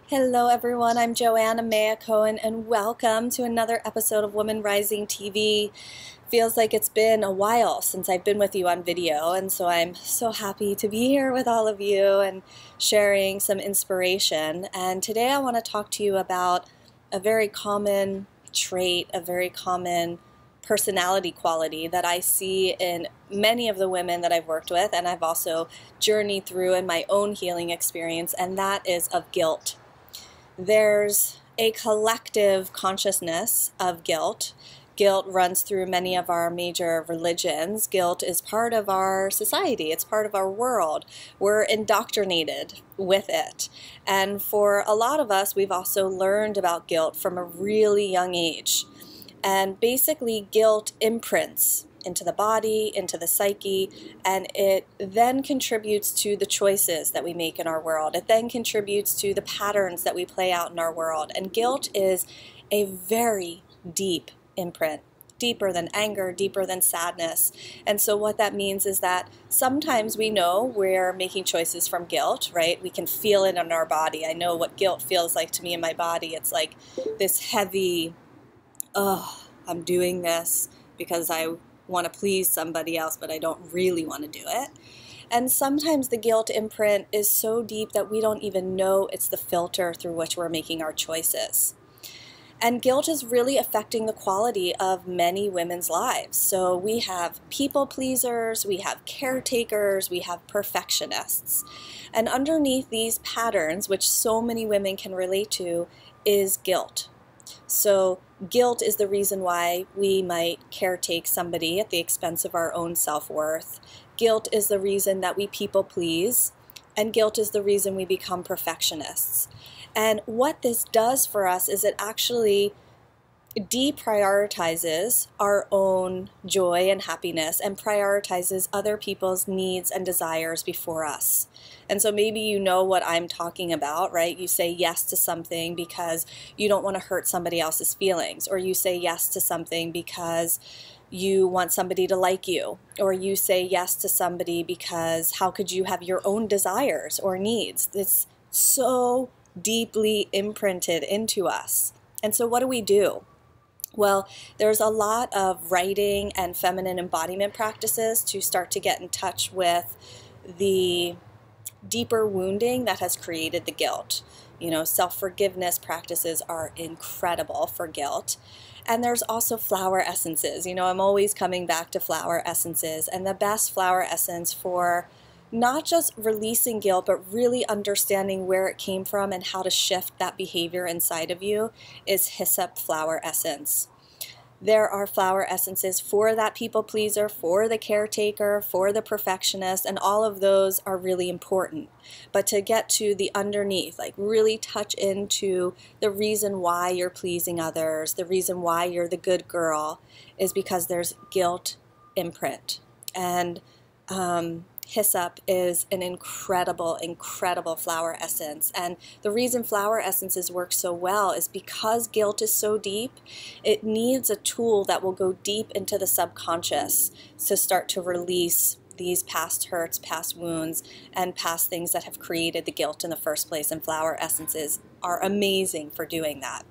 Hello everyone, I'm Joanna Maya Cohen and welcome to another episode of Women Rising TV. Feels like it's been a while since I've been with you on video, and so I'm so happy to be here with all of you and sharing some inspiration. And today I want to talk to you about a very common trait, a very common personality quality that I see in many of the women that I've worked with and I've also journeyed through in my own healing experience, and that is of guilt. There's a collective consciousness of guilt. Guilt runs through many of our major religions. Guilt is part of our society. It's part of our world. We're indoctrinated with it. And for a lot of us, we've also learned about guilt from a really young age. And basically, guilt imprints into the body, into the psyche, and it then contributes to the choices that we make in our world. It then contributes to the patterns that we play out in our world. And guilt is a very deep imprint, deeper than anger, deeper than sadness. And so what that means is that sometimes we know we're making choices from guilt, right? We can feel it in our body. I know what guilt feels like to me in my body. It's like this heavy, oh, I'm doing this because I want to please somebody else, but I don't really want to do it. And sometimes the guilt imprint is so deep that we don't even know it's the filter through which we're making our choices. And guilt is really affecting the quality of many women's lives. So we have people pleasers, we have caretakers, we have perfectionists. And underneath these patterns, which so many women can relate to, is guilt. So guilt is the reason why we might caretake somebody at the expense of our own self-worth. Guilt is the reason that we people please, and guilt is the reason we become perfectionists. And what this does for us is it actually deprioritizes our own joy and happiness and prioritizes other people's needs and desires before us. And so maybe you know what I'm talking about, right? You say yes to something because you don't want to hurt somebody else's feelings, or you say yes to something because you want somebody to like you, or you say yes to somebody because how could you have your own desires or needs? It's so deeply imprinted into us. And so what do? Well, there's a lot of writing and feminine embodiment practices to start to get in touch with the deeper wounding that has created the guilt. You know, self-forgiveness practices are incredible for guilt. And there's also flower essences. You know, I'm always coming back to flower essences, and the best flower essence for not just releasing guilt, but really understanding where it came from and how to shift that behavior inside of you is hyssop flower essence. There are flower essences for that people pleaser, for the caretaker, for the perfectionist, and all of those are really important. But to get to the underneath, like really touch into the reason why you're pleasing others, the reason why you're the good girl, is because there's guilt imprint. And hyssop is an incredible, incredible flower essence. And the reason flower essences work so well is because guilt is so deep, it needs a tool that will go deep into the subconscious to start to release these past hurts, past wounds, and past things that have created the guilt in the first place. And flower essences are amazing for doing that.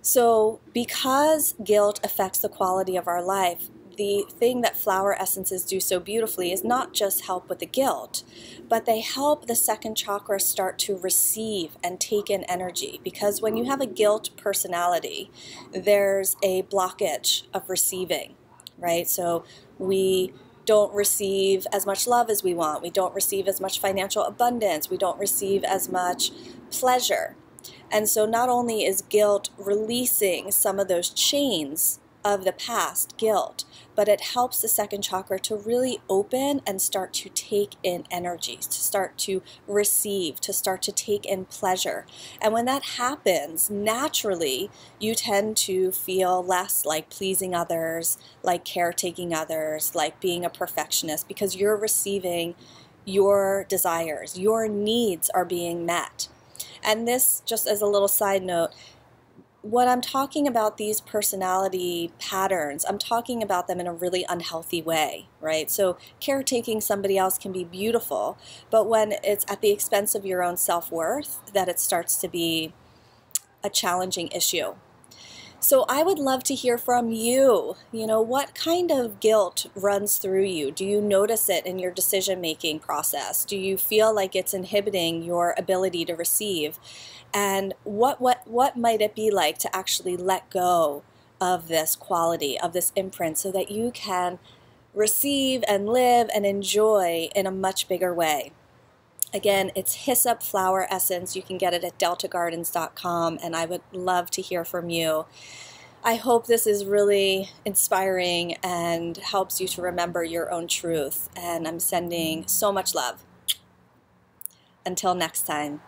So because guilt affects the quality of our life, the thing that flower essences do so beautifully is not just help with the guilt, but they help the second chakra start to receive and take in energy. Because when you have a guilt personality, there's a blockage of receiving, right? So we don't receive as much love as we want. We don't receive as much financial abundance. We don't receive as much pleasure. And so not only is guilt releasing some of those chains of the past guilt, but it helps the second chakra to really open and start to take in energies, to start to receive, to start to take in pleasure. And when that happens, naturally, you tend to feel less like pleasing others, like caretaking others, like being a perfectionist, because you're receiving your desires, your needs are being met. And this, just as a little side note, when I'm talking about these personality patterns, I'm talking about them in a really unhealthy way, right? So caretaking somebody else can be beautiful, but when it's at the expense of your own self-worth, that it starts to be a challenging issue. So I would love to hear from you. You know, what kind of guilt runs through you? Do you notice it in your decision-making process? Do you feel like it's inhibiting your ability to receive? And what might it be like to actually let go of this quality, of this imprint, so that you can receive and live and enjoy in a much bigger way? Again, it's Hyssop Flower Essence. You can get it at deltagardens.com, and I would love to hear from you. I hope this is really inspiring and helps you to remember your own truth, and I'm sending so much love. Until next time.